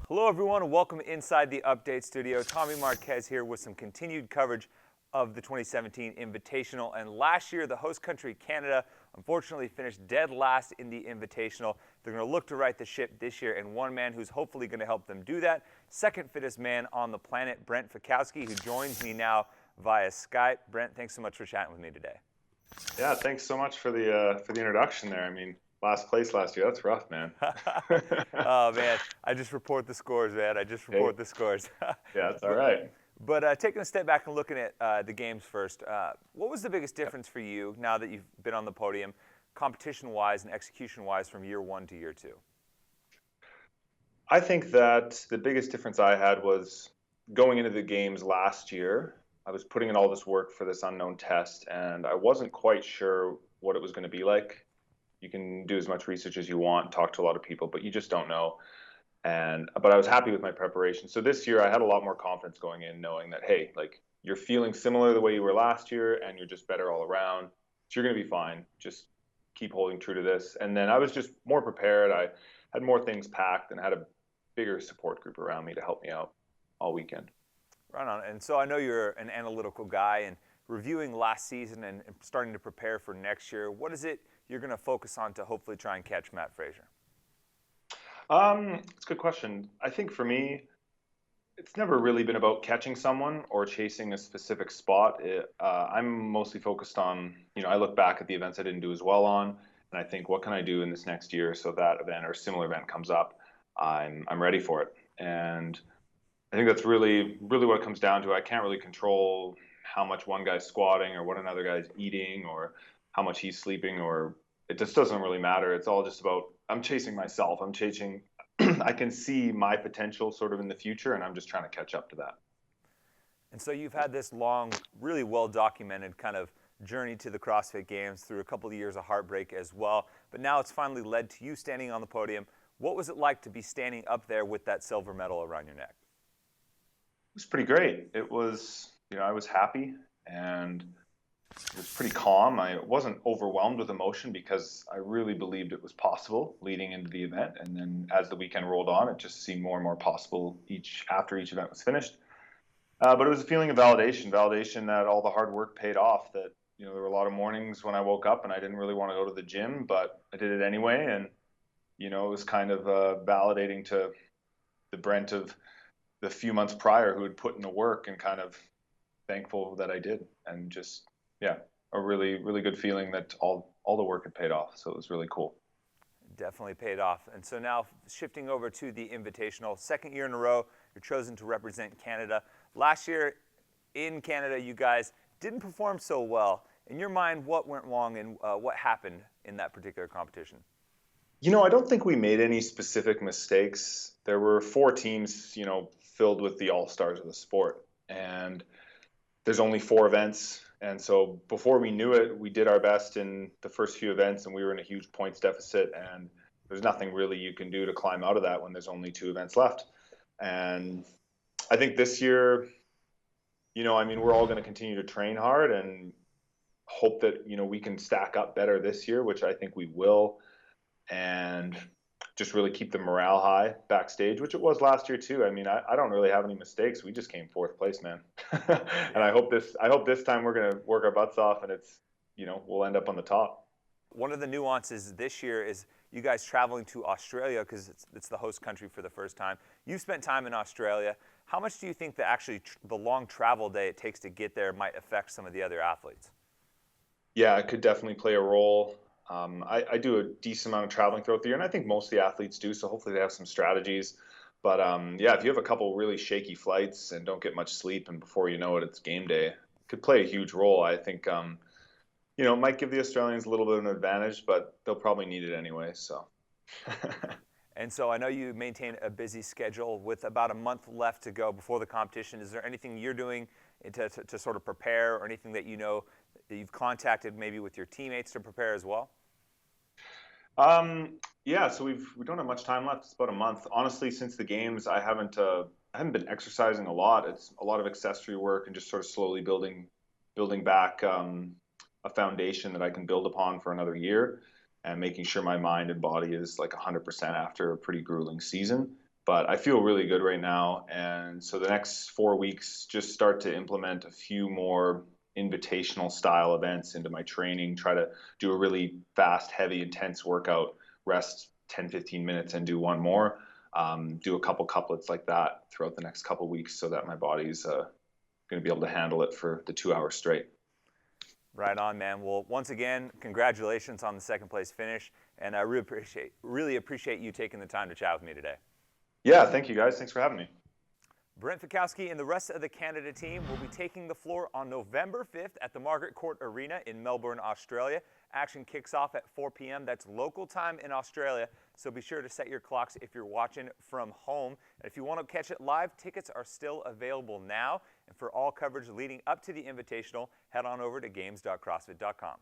Hello everyone and welcome inside the Update Studio. Tommy Marquez here with some continued coverage of the 2017 Invitational. And last year, the host country, Canada, unfortunately finished dead last in the Invitational. They're going to look to right the ship this year, and one man who's hopefully going to help them do that, second fittest man on the planet, Brent Fikowski, who joins me now via Skype. Brent, thanks so much for chatting with me today. Yeah, thanks so much for the introduction there. I mean, last place last year, that's rough, man. Oh, man, I just report the scores, man. I just report the scores. Yeah, it's all right. But taking a step back and looking at the games first, what was the biggest difference for you now that you've been on the podium, competition-wise and execution-wise, from year one to year two? I think that the biggest difference I had was going into the games last year. I was putting in all this work for this unknown test, and I wasn't quite sure what it was going to be like. You can do as much research as you want, talk to a lot of people, but you just don't know. But I was happy with my preparation. So this year I had a lot more confidence going in, knowing that, hey, like, you're feeling similar to the way you were last year and you're just better all around. So you're going to be fine. Just keep holding true to this. And then I was just more prepared. I had more things packed and had a bigger support group around me to help me out all weekend. Right on. And so I know you're an analytical guy, and reviewing last season and starting to prepare for next year, what is it you're going to focus on to hopefully try and catch Matt Fraser? It's a good question. I think for me, it's never really been about catching someone or chasing a specific spot. I'm mostly focused on, I look back at the events I didn't do as well on, and I think, what can I do in this next year so that event or a similar event comes up, I'm ready for it. And I think that's really, really what it comes down to. I can't really control how much one guy's squatting or what another guy's eating or how much he's sleeping, or it just doesn't really matter. It's all just about, I'm chasing myself. I can see my potential sort of in the future, and I'm just trying to catch up to that. And so you've had this long, really well-documented kind of journey to the CrossFit Games through a couple of years of heartbreak as well. But now it's finally led to you standing on the podium. What was it like to be standing up there with that silver medal around your neck? It was pretty great. It was, I was happy, and it was pretty calm. I wasn't overwhelmed with emotion because I really believed it was possible leading into the event. And then as the weekend rolled on, it just seemed more and more possible after each event was finished. But it was a feeling of validation that all the hard work paid off, that, there were a lot of mornings when I woke up and I didn't really want to go to the gym, but I did it anyway. And, it was kind of validating to the Brent of the few months prior who had put in the work, and kind of thankful that I did. And just, yeah, a really, really good feeling that all the work had paid off. So it was really cool. Definitely paid off. And so now shifting over to the Invitational, second year in a row, you're chosen to represent Canada. Last year in Canada, you guys didn't perform so well. In your mind, what went wrong and what happened in that particular competition? I don't think we made any specific mistakes. There were 4 teams, filled with the all-stars of the sport. And there's only 4 events. And so before we knew it, we did our best in the first few events, and we were in a huge points deficit. And there's nothing really you can do to climb out of that when there's only 2 events left. And I think this year, we're all going to continue to train hard and hope that, we can stack up better this year, which I think we will. And just really keep the morale high backstage, which it was last year too. I don't really have any mistakes. We just came 4th place, man. And I hope this time we're going to work our butts off, and it's, we'll end up on the top. One of the nuances this year is you guys traveling to Australia, because it's the host country for the first time. You've spent time in Australia. How much do you think that actually the long travel day it takes to get there might affect some of the other athletes? Yeah, it could definitely play a role. I do a decent amount of traveling throughout the year, and I think most of the athletes do, so hopefully they have some strategies. But yeah, if you have a couple really shaky flights and don't get much sleep, and before you know it, it's game day, it could play a huge role. I think, it might give the Australians a little bit of an advantage, but they'll probably need it anyway. So. And so I know you maintain a busy schedule with about a month left to go before the competition. Is there anything you're doing to sort of prepare, or anything that that you've contacted maybe with your teammates to prepare as well? Yeah, so we don't have much time left. It's about a month. Honestly, since the games, I haven't been exercising a lot. It's a lot of accessory work and just sort of slowly building back a foundation that I can build upon for another year, and making sure my mind and body is like 100% after a pretty grueling season. But I feel really good right now. And so the next 4 weeks, just start to implement a few more invitational style events into my training, try to do a really fast, heavy, intense workout, rest 10, 15 minutes and do one more. Do a couple couplets like that throughout the next couple weeks so that my body's going to be able to handle it for the 2 hours straight. Right on, man. Well, once again, congratulations on the second place finish, and I really appreciate you taking the time to chat with me today. Yeah, thank you guys. Thanks for having me. Brent Fikowski and the rest of the Canada team will be taking the floor on November 5th at the Margaret Court Arena in Melbourne, Australia. Action kicks off at 4 p.m. That's local time in Australia, so be sure to set your clocks if you're watching from home. And if you want to catch it live, tickets are still available now. And for all coverage leading up to the Invitational, head on over to games.crossfit.com.